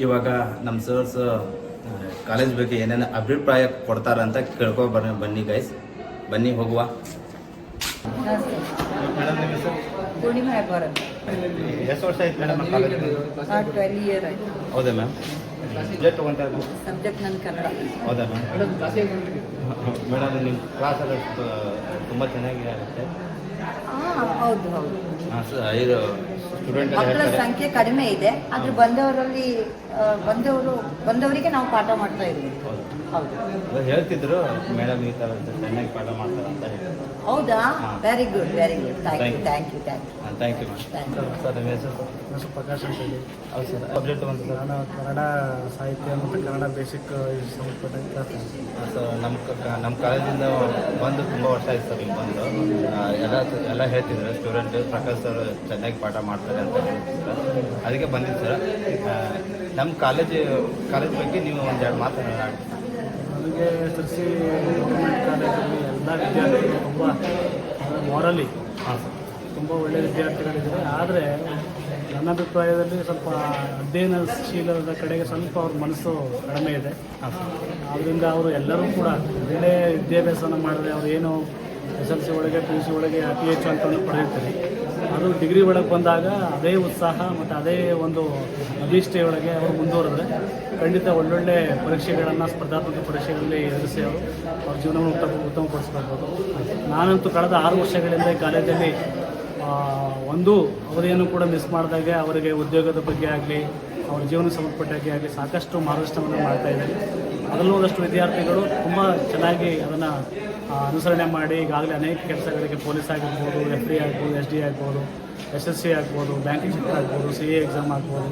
ಇವಾಗ ನಮ್ಮ sirs college ಬಗ್ಗೆ ಏನೇನು ಅಭಿಪ್ರಾಯ ಕೊಡ್ತಾರಂತ ಬನ್ನಿ ಗೈಸ್, ಬನ್ನಿ ಹೋಗುವ. ಮೇಡಮ್ ನಿಮ್ಮ ಹೆಸರು? ಪೂರ್ಣಿಮಾ ಹೆಬ್ಬಾರ್ ಅಂತ. ಎಷ್ಟು ವರ್ಷ ಆಯ್ತು ಮೇಡಮ್ ಕಾಲೇಜ್? 12 ಇಯರ್ ಆಯಿತು. ಹೌದಾ ಮ್ಯಾಮ್? ಸಬ್ಜೆಕ್ಟ್ ತೊಗೊಂತ ಸಬ್ಜೆಕ್ಟ್ ನನ್ನ ಕನ್ನಡ. ಹೌದಾ ಮ್ಯಾಮ್? ಮೇಡಮ್ ನಿಮ್ಮ ಕ್ಲಾಸಲ್ಲಿ ತುಂಬ ಚೆನ್ನಾಗಿ ಆಗುತ್ತೆ. ಹೌದು ಹೌದು. ಇದು ಸ್ಟೂಡೆಂಟ್ ಮಕ್ಕಳ ಸಂಖ್ಯೆ ಕಡಿಮೆ ಇದೆ, ಆದ್ರೆ ಬಂದವರಿಗೆ ನಾವು ಪಾಠ ಮಾಡ್ತಾ ಇದ್ದೀವಿ. ಹೌದು ಹೇಳ್ತಿದ್ರು ಮೇಡಮ್ ಈ ಥರ ಚೆನ್ನಾಗಿ ಪಾಠ ಮಾಡ್ತಾರೆ ಅಂತ ಹೇಳಿ. ಹೌದಾ? Very good thank you. Thank you ma'am. Sir ನಿಮ್ಮ ಹೆಸರು? ಹೆಸರು ಪ್ರಕಾಶ್ ಅಂತ ಹೇಳಿ. ಹೌದು ಸರ್. ಸಬ್ಜೆಕ್ಟ್ ಒಂದು ಕನ್ನಡ ಸಾಹಿತ್ಯ ಮತ್ತು ಕನ್ನಡ ಬೇಸಿಕ್ ಸಂಬಂಧಪಟ್ಟಂತ. ಸರ್ ನಮ್ಮ ಕಾಲೇಜಿಂದ ಬಂದು ತುಂಬ ವರ್ಷ ಆಯ್ತು ಸರ್. ಇಲ್ಲಿ ಬಂದು ಎಲ್ಲ ಹೇಳ್ತಿದ್ರು ಸ್ಟೂಡೆಂಟ್ ಪ್ರಕಾಶ್ ಸರ್ ಚೆನ್ನಾಗಿ ಪಾಠ ಮಾಡ್ತಾರೆ ಅಂತ ಹೇಳ್ತಿದ್ರು. ಅದಕ್ಕೆ ಬಂದಿದ್ದು ಸರ್. ನಮ್ಮ ಕಾಲೇಜ್ ಬಗ್ಗೆ ನೀವು ಒಂದೆರಡು ಮಾತನಾಡಿ. ನನಗೆ SSLC ಗೌರ್ಮೆಂಟ್ ಕಾಲೇಜಲ್ಲಿ ಎಲ್ಲ ವಿದ್ಯಾರ್ಥಿಗಳು ತುಂಬ ಮಾರಲಿ ತುಂಬ ಒಳ್ಳೆಯ ವಿದ್ಯಾರ್ಥಿಗಳಿದ್ದಾರೆ. ಆದರೆ ನನ್ನ ಅಭಿಪ್ರಾಯದಲ್ಲಿ ಸ್ವಲ್ಪ ಅಧ್ಯಯನಶೀಲದ ಕಡೆಗೆ ಸ್ವಲ್ಪ ಅವ್ರ ಮನಸ್ಸು ಕಡಿಮೆ ಇದೆ. ಆದ್ದರಿಂದ ಅವರು ಎಲ್ಲರೂ ಕೂಡ ಒಳ್ಳೆಯ ವಿದ್ಯಾಭ್ಯಾಸನ ಮಾಡಿದ್ರೆ ಅವರು ಏನು SSLC ಒಳಗೆ PUC ಒಳಗೆ ಅತಿ ಹೆಚ್ಚು ಅಂಕವನ್ನು ಪಡೆಯುತ್ತಾರೆ. ಅದು ಡಿಗ್ರಿ ಒಳಗೆ ಬಂದಾಗ ಅದೇ ಉತ್ಸಾಹ ಮತ್ತು ಅದೇ ಒಂದು ಅಭಿಷ್ಠೆಯೊಳಗೆ ಅವರು ಮುಂದುವರೆದ್ರೆ ಖಂಡಿತ ಒಳ್ಳೊಳ್ಳೆ ಪರೀಕ್ಷೆಗಳನ್ನು, ಸ್ಪರ್ಧಾತ್ಮಕ ಪರೀಕ್ಷೆಗಳಲ್ಲಿ ಎದುರಿಸಿ ಅವ್ರ ಜೀವನವನ್ನು ಉತ್ತಮಪಡಿಸ್ಕೊಳ್ಬೋದು. ನಾನಂತೂ ಕಳೆದ 6 ವರ್ಷಗಳಿಂದ ಈ ಕಾಲೇಜಲ್ಲಿ ಒಂದು ಅವಧಿಯನ್ನು ಕೂಡ ಮಿಸ್ ಮಾಡಿದಾಗೆ ಅವರಿಗೆ ಉದ್ಯೋಗದ ಬಗ್ಗೆ ಆಗಲಿ, ಅವರ ಜೀವನ ಸಂಬಂಧಪಟ್ಟಾಗೆ ಆಗಲಿ ಸಾಕಷ್ಟು ಮಾರ್ಗದರ್ಶನವನ್ನು ಮಾಡ್ತಾ ಇದ್ದಾರೆ. ಅದರಲ್ಲೂ ಒಂದಷ್ಟು ವಿದ್ಯಾರ್ಥಿಗಳು ತುಂಬ ಚೆನ್ನಾಗಿ ಅದನ್ನು ಅನುಸರಣೆ ಮಾಡಿ ಈಗಾಗಲೇ ಅನೇಕ ಕೆಲಸಗಳಿಗೆ ಪೊಲೀಸ್ ಆಗಿರ್ಬೋದು, FD ಆಗ್ಬೋದು, SD ಆಗ್ಬೋದು, SSC ಆಗ್ಬೋದು, ಬ್ಯಾಂಕಿಂಗ್ ಸೆಕ್ಟರ್ ಆಗ್ಬೋದು, CA ಎಕ್ಸಾಮ್ ಆಗ್ಬೋದು,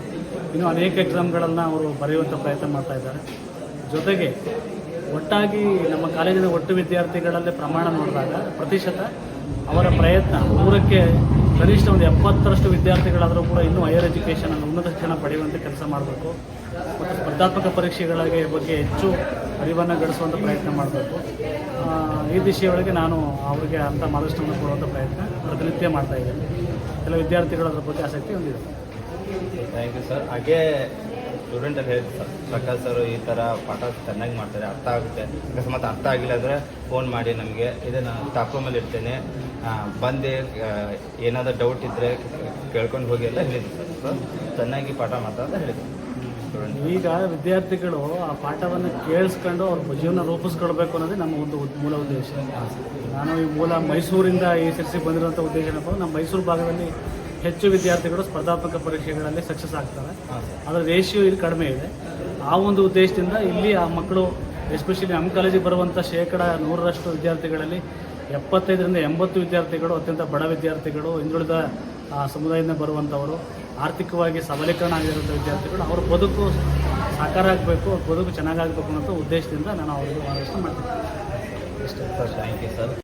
ಇನ್ನೂ ಅನೇಕ ಎಕ್ಸಾಮ್ಗಳನ್ನು ಅವರು ಬರೆಯುವಂಥ ಪ್ರಯತ್ನ ಮಾಡ್ತಾ ಇದ್ದಾರೆ. ಜೊತೆಗೆ ಒಟ್ಟಾಗಿ ನಮ್ಮ ಕಾಲೇಜಿನ ಒಟ್ಟು ವಿದ್ಯಾರ್ಥಿಗಳಲ್ಲಿ ಪ್ರಮಾಣ ನೋಡಿದಾಗ ಪ್ರತಿಶತ ಅವರ ಪ್ರಯತ್ನ 100ಕ್ಕೆ ಕನಿಷ್ಠ ಒಂದು 70ರಷ್ಟು ವಿದ್ಯಾರ್ಥಿಗಳಾದರೂ ಕೂಡ ಇನ್ನೂ ಹೈಯರ್ ಎಜುಕೇಷನ್ ಉನ್ನತ ಶಿಕ್ಷಣ ಪಡೆಯುವಂಥ ಕೆಲಸ ಮಾಡಬೇಕು ಮತ್ತು ಸ್ಪರ್ಧಾತ್ಮಕ ಪರೀಕ್ಷೆಗಳಿಗೆ ಬಗ್ಗೆ ಹೆಚ್ಚು ಅರಿವನ್ನು ಗಳಿಸುವಂಥ ಪ್ರಯತ್ನ ಮಾಡಬೇಕು. ಈ ದಿಶೆಯೊಳಗೆ ನಾನು ಅವರಿಗೆ ಅಂಥ ಮಾರ್ಗದರ್ಶನವನ್ನು ಕೊಡುವಂಥ ಪ್ರಯತ್ನ ಪ್ರತಿನಿತ್ಯ ಮಾಡ್ತಾ ಇದ್ದೇನೆ. ಕೆಲವು ವಿದ್ಯಾರ್ಥಿಗಳು ಅದರ ಬಗ್ಗೆ ಆಸಕ್ತಿ ಹೊಂದಿದೆ. Thank you sir. ಹಾಗೆ ಸ್ಟೂಡೆಂಟಲ್ಲಿ ಹೇಳಿ ಸರ್, ಪ್ರಕಾಶ್ ಸರ್ ಈ ಥರ ಪಾಠ ಚೆನ್ನಾಗಿ ಮಾಡ್ತಾರೆ, ಅರ್ಥ ಆಗುತ್ತೆ. ಅಕಸ್ಮಾತ್ ಅರ್ಥ ಆಗಿಲ್ಲ ಅಂದರೆ ಫೋನ್ ಮಾಡಿ ನಮಗೆ, ಇದನ್ನು ಸ್ಟಾಫ್ ರೂಮಲ್ಲಿ ಇರ್ತೇನೆ, ಬಂದು ಏನಾದರೂ ಡೌಟ್ ಇದ್ದರೆ ಕೇಳ್ಕೊಂಡು ಹೋಗಿ ಎಲ್ಲ ಹೇಳಿದ್ರು ಸರ್. ಚೆನ್ನಾಗಿ ಪಾಠ ಮಾಡ್ತಾರೆ ಅಂತ ಹೇಳಿದ್ರು. ಈಗ ವಿದ್ಯಾರ್ಥಿಗಳು ಆ ಪಾಠವನ್ನು ಕೇಳಿಸ್ಕೊಂಡು ಅವ್ರ ಜೀವನ ರೂಪಿಸ್ಕೊಳ್ಬೇಕು ಅನ್ನೋದೇ ನಮ್ಮ ಒಂದು ಮೂಲ ಉದ್ದೇಶ. ನಾನು ಈ ಮೈಸೂರಿಂದ SSLC ಬಂದಿರೋಂಥ ಉದ್ದೇಶ ಏನಪ್ಪ, ನಮ್ಮ ಮೈಸೂರು ಭಾಗದಲ್ಲಿ ಹೆಚ್ಚು ವಿದ್ಯಾರ್ಥಿಗಳು ಸ್ಪರ್ಧಾತ್ಮಕ ಪರೀಕ್ಷೆಗಳಲ್ಲಿ ಸಕ್ಸಸ್ ಆಗ್ತಾರೆ. ಅದರ ರೇಷಿಯೋ ಇಲ್ಲಿ ಕಡಿಮೆ ಇದೆ. ಆ ಒಂದು ಉದ್ದೇಶದಿಂದ ಇಲ್ಲಿ ಆ ಮಕ್ಕಳು ಎಸ್ಪೆಷಲಿ ನಮ್ಮ ಕಾಲೇಜಿಗೆ ಬರುವಂಥ 100% ವಿದ್ಯಾರ್ಥಿಗಳಲ್ಲಿ 75ರಿಂದ 80 ವಿದ್ಯಾರ್ಥಿಗಳು ಅತ್ಯಂತ ಬಡ ವಿದ್ಯಾರ್ಥಿಗಳು, ಹಿಂದುಳಿದ ಸಮುದಾಯದಿಂದ ಬರುವಂಥವರು, ಆರ್ಥಿಕವಾಗಿ ಸಬಲೀಕರಣ ಆಗಿರುವಂಥ ವಿದ್ಯಾರ್ಥಿಗಳು. ಅವ್ರ ಬದುಕು ಸಾಕಾರ ಆಗಬೇಕು, ಅವ್ರ ಬದುಕು ಚೆನ್ನಾಗಾಗಬೇಕು ಅನ್ನೋ ಉದ್ದೇಶದಿಂದ ನಾನು ಅವರಿಗೆ ಮಾರ್ಗದರ್ಶನ ಮಾಡ್ತೀನಿ. ಇಷ್ಟೇ ಸರ್. Thank you sir.